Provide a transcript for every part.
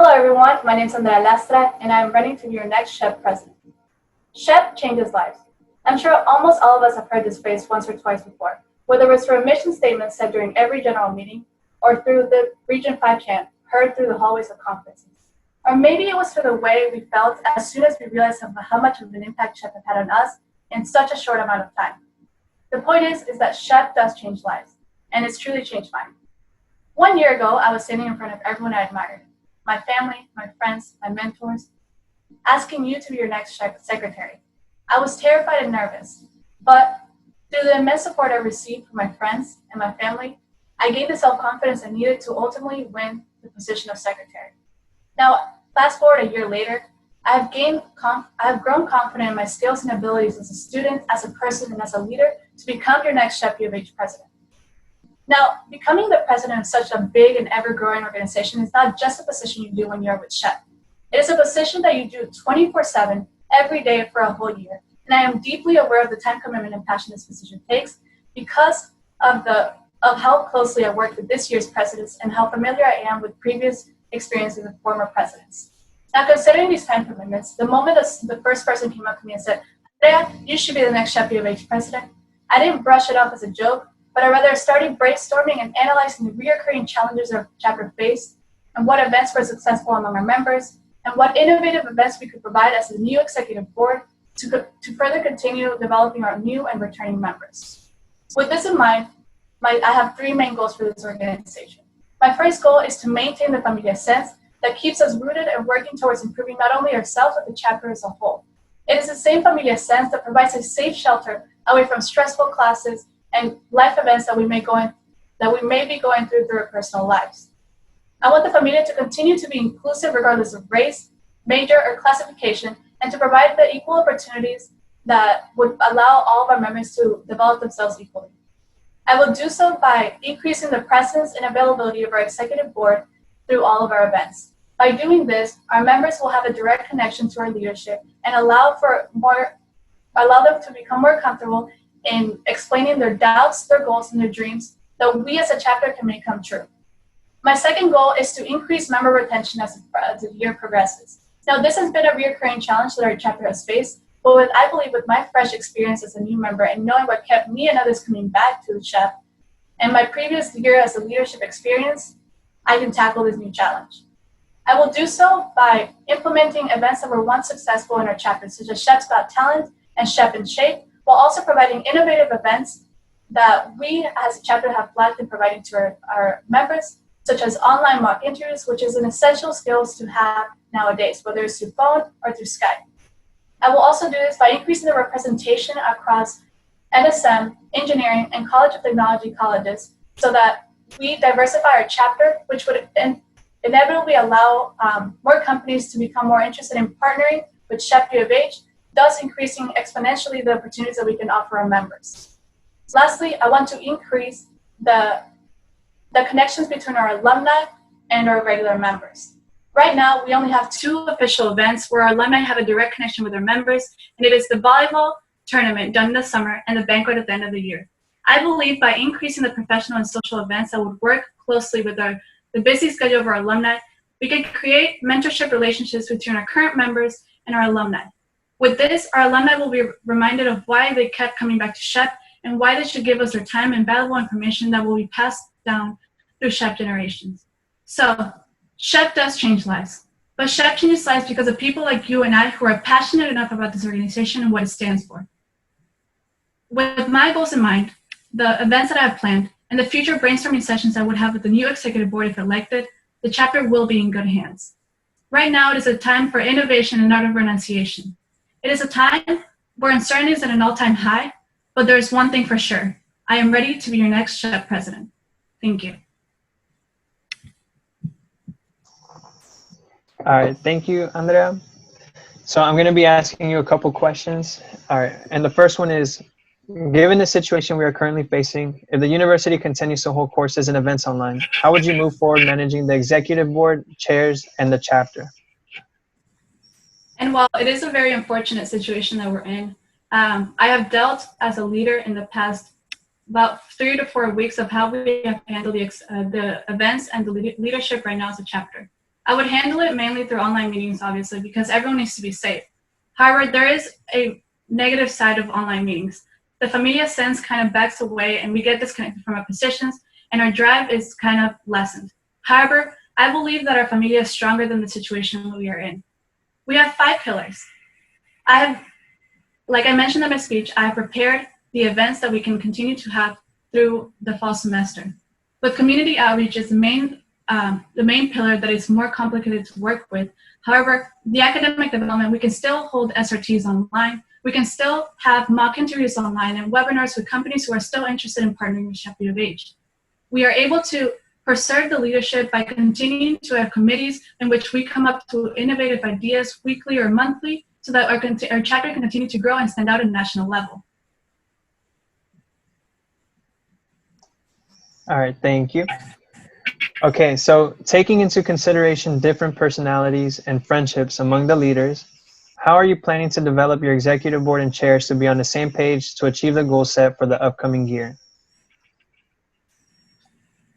Hello everyone, my name is Andrea Lastra and I'm running to be your next SHEP president. SHEP changes lives. I'm sure almost all of us have heard this phrase once or twice before, whether it's through a mission statement said during every general meeting or through the Region 5 chant heard through the hallways of conferences. Or maybe it was through the way we felt as soon as we realized how much of an impact SHEP had had on us in such a short amount of time. The point is that SHEP does change lives, and it's truly changed mine. 1 year ago, I was standing in front of everyone I admired, my family, my friends, my mentors, asking you to be your next secretary. I was terrified and nervous, but through the immense support I received from my friends and my family, I gained the self-confidence I needed to ultimately win the position of secretary. Now, fast forward a year later, I have grown confident in my skills and abilities as a student, as a person, and as a leader to become your next SHEP U of H president. Now, becoming the president of such a big and ever-growing organization is not just a position you do when you're with SHEP. It is a position that you do 24/7, every day for a whole year. And I am deeply aware of the time commitment and passion this position takes because of how closely I worked with this year's presidents and how familiar I am with previous experiences of former presidents. Now, considering these time commitments, the moment the first person came up to me and said, Andrea, you should be the next SHEP U of H president, I didn't brush it off as a joke, but I rather started brainstorming and analyzing the recurring challenges our chapter faced and what events were successful among our members and what innovative events we could provide as a new executive board to further continue developing our new and returning members. With this in mind, I have three main goals for this organization. My first goal is to maintain the familia sense that keeps us rooted and working towards improving not only ourselves but the chapter as a whole. It is the same familia sense that provides a safe shelter away from stressful classes and life events that we may be going through our personal lives. I want the familia to continue to be inclusive regardless of race, major, or classification, and to provide the equal opportunities that would allow all of our members to develop themselves equally. I will do so by increasing the presence and availability of our executive board through all of our events. By doing this, our members will have a direct connection to our leadership and allow them to become more comfortable in explaining their doubts, their goals, and their dreams that we as a chapter can make come true. My second goal is to increase member retention as the year progresses. Now, this has been a recurring challenge that our chapter has faced, but I believe with my fresh experience as a new member and knowing what kept me and others coming back to the SHEP and my previous year as a leadership experience, I can tackle this new challenge. I will do so by implementing events that were once successful in our chapter, such as SHEP's Got Talent and SHEP in Shape, while also providing innovative events that we as a chapter have flagged and providing to our members, such as online mock interviews, which is an essential skill to have nowadays, whether it's through phone or through Skype. I will also do this by increasing the representation across NSM, engineering, and College of Technology colleges so that we diversify our chapter, which would inevitably allow more companies to become more interested in partnering with SHEP U of H, thus increasing exponentially the opportunities that we can offer our members. Lastly, I want to increase the connections between our alumni and our regular members. Right now, we only have 2 official events where our alumni have a direct connection with their members, and it is the volleyball tournament done in the summer and the banquet at the end of the year. I believe by increasing the professional and social events that would work closely with the busy schedule of our alumni, we can create mentorship relationships between our current members and our alumni. With this, our alumni will be reminded of why they kept coming back to SHEP and why they should give us their time and valuable information that will be passed down through SHEP generations. So, SHEP does change lives, but SHEP changes lives because of people like you and I who are passionate enough about this organization and what it stands for. With my goals in mind, the events that I have planned, and the future brainstorming sessions I would have with the new executive board if elected, the chapter will be in good hands. Right now, it is a time for innovation and not of renunciation. It is a time where uncertainty is at an all-time high, but there is one thing for sure. I am ready to be your next SHEP president. Thank you. All right, thank you, Andrea. So I'm going to be asking you a couple questions. All right, and the first one is, given the situation we are currently facing, if the university continues to hold courses and events online, how would you move forward managing the executive board, chairs, and the chapter? And while it is a very unfortunate situation that we're in, I have dealt as a leader in the past about 3 to 4 weeks of how we have handled the events and the leadership right now as a chapter. I would handle it mainly through online meetings, obviously, because everyone needs to be safe. However, there is a negative side of online meetings. The familia sense kind of backs away and we get disconnected from our positions and our drive is kind of lessened. However, I believe that our familia is stronger than the situation we are in. We have 5 pillars. Like I mentioned in my speech, I have prepared the events that we can continue to have through the fall semester. With community outreach is the main pillar that is more complicated to work with. However, the academic development, we can still hold SRTs online. We can still have mock interviews online and webinars with companies who are still interested in partnering with Shep U of H. We are able to preserve the leadership by continuing to have committees in which we come up to innovative ideas weekly or monthly so that our chapter can continue to grow and stand out at a national level. All right, thank you. Okay, so taking into consideration different personalities and friendships among the leaders, how are you planning to develop your executive board and chairs to be on the same page to achieve the goal set for the upcoming year?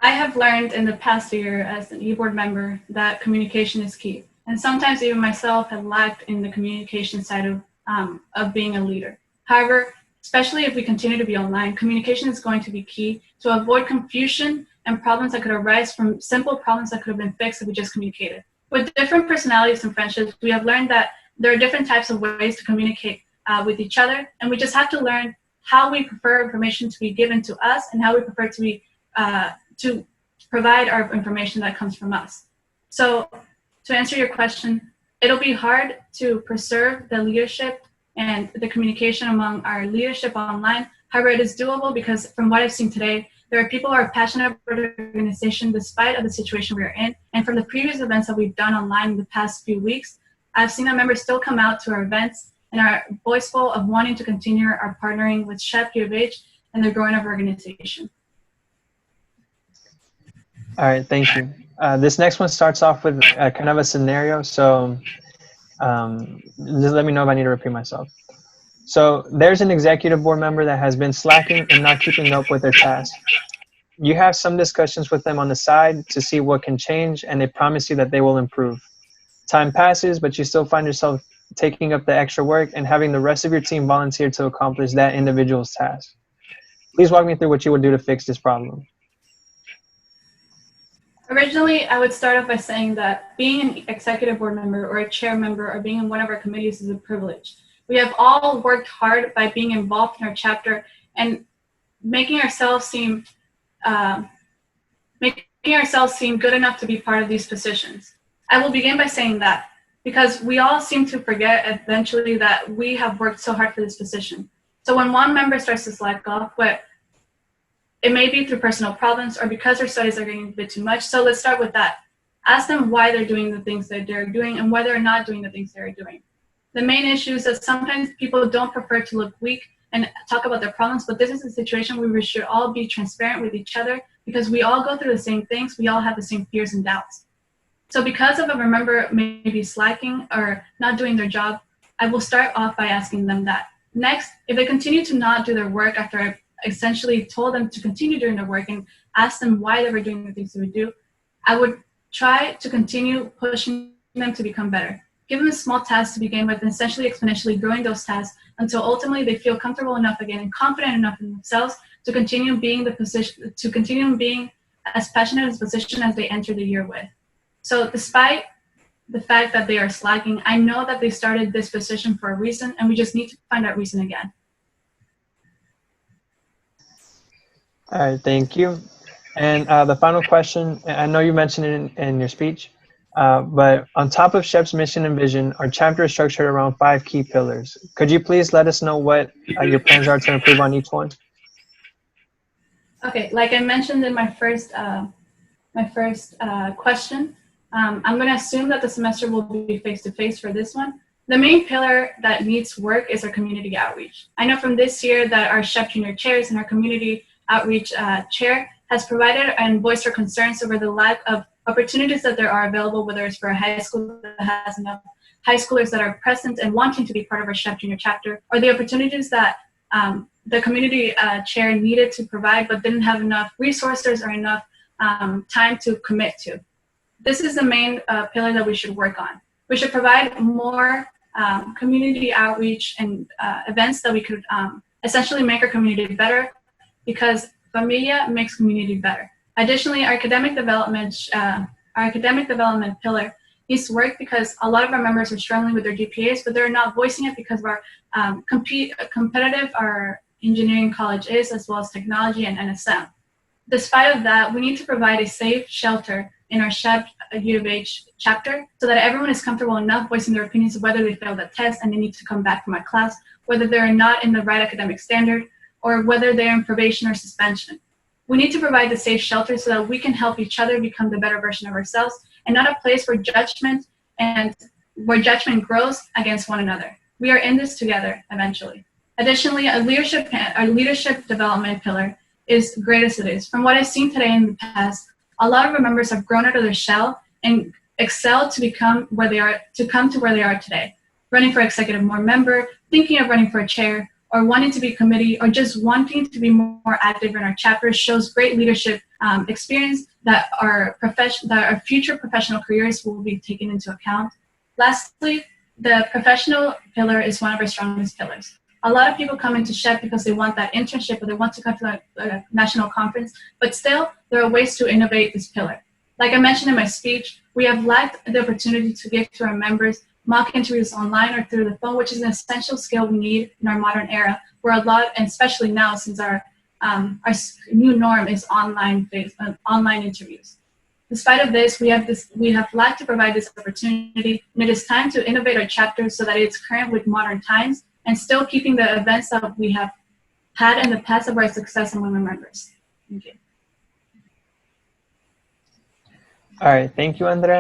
I have learned in the past year as an e-board member that communication is key. And sometimes even myself have lacked in the communication side of being a leader. However, especially if we continue to be online, communication is going to be key to avoid confusion and problems that could arise from simple problems that could have been fixed if we just communicated. With different personalities and friendships, we have learned that there are different types of ways to communicate with each other, and we just have to learn how we prefer information to be given to us and how we prefer to be to provide our information that comes from us. So to answer your question, it'll be hard to preserve the leadership and the communication among our leadership online. However, it is doable because from what I've seen today, there are people who are passionate about the organization despite of the situation we're in. And from the previous events that we've done online in the past few weeks, I've seen our members still come out to our events and are voiceful of wanting to continue our partnering with Shep U of H and the growing of our organization. All right, thank you. This next one starts off with kind of a scenario. So just let me know if I need to repeat myself. So there's an executive board member that has been slacking and not keeping up with their tasks. You have some discussions with them on the side to see what can change, and they promise you that they will improve. Time passes, but you still find yourself taking up the extra work and having the rest of your team volunteer to accomplish that individual's task. Please walk me through what you would do to fix this problem. Originally, I would start off by saying that being an executive board member or a chair member or being in one of our committees is a privilege. We have all worked hard by being involved in our chapter and making ourselves seem good enough to be part of these positions. I will begin by saying that because we all seem to forget eventually that we have worked so hard for this position. So when one member starts to slack off, it may be through personal problems or because their studies are getting a bit too much. So let's start with that. Ask them why they're doing the things that they're doing and why they're not doing the things they're doing. The main issue is that sometimes people don't prefer to look weak and talk about their problems, but this is a situation where we should all be transparent with each other because we all go through the same things. We all have the same fears and doubts. So because of a member maybe slacking or not doing their job, I will start off by asking them that. Next, if they continue to not do their work after I essentially told them to continue doing their work and ask them why they were doing the things they would do, I would try to continue pushing them to become better. Give them a small task to begin with and essentially exponentially growing those tasks until ultimately they feel comfortable enough again and confident enough in themselves to continue being as passionate as position as they enter the year with. So despite the fact that they are slacking, I know that they started this position for a reason and we just need to find that reason again. All right, thank you. And the final question, I know you mentioned it in your speech, but on top of Shep's mission and vision, our chapter is structured around 5 key pillars. Could you please let us know what your plans are to improve on each one? Okay, like I mentioned in my first question, I'm going to assume that the semester will be face-to-face for this one. The main pillar that needs work is our community outreach. I know from this year that our Shep Junior chairs and our community outreach chair has provided and voiced our concerns over the lack of opportunities that there are available, whether it's for a high school that has enough high schoolers that are present and wanting to be part of our Shep Junior chapter, or the opportunities that the community chair needed to provide but didn't have enough resources or enough time to commit to. This is the main pillar that we should work on. We should provide more community outreach and events that we could essentially make our community better, because familia makes community better. Additionally, our academic development pillar needs to work, because a lot of our members are struggling with their GPAs, but they're not voicing it because of our competitive our engineering college is, as well as technology and NSM. Despite of that, we need to provide a safe shelter in our SHEP U of H chapter, so that everyone is comfortable enough voicing their opinions of whether they failed that test and they need to come back to my class, whether they're not in the right academic standard, or whether they're in probation or suspension. We need to provide the safe shelter so that we can help each other become the better version of ourselves, and not a place where judgment grows against one another. We are in this together eventually. Additionally, our leadership development pillar is great as it is. From what I've seen today in the past, a lot of our members have grown out of their shell and excelled to come to where they are today. Running for executive board member, thinking of running for a chair, or wanting to be committee, or just wanting to be more active in our chapter shows great leadership experience that our future professional careers will be taken into account. Lastly, the professional pillar is one of our strongest pillars. A lot of people come into SHEP because they want that internship, or they want to come to a national conference, but still, there are ways to innovate this pillar. Like I mentioned in my speech, we have lacked the opportunity to give to our members mock interviews online or through the phone, which is an essential skill we need in our modern era, where a lot, and especially now since our new norm is online interviews. Despite of this, we have lacked to provide this opportunity, and it is time to innovate our chapter so that it's current with modern times, and still keeping the events that we have had in the past of our success among our members. Thank you. All right, thank you, Andrea.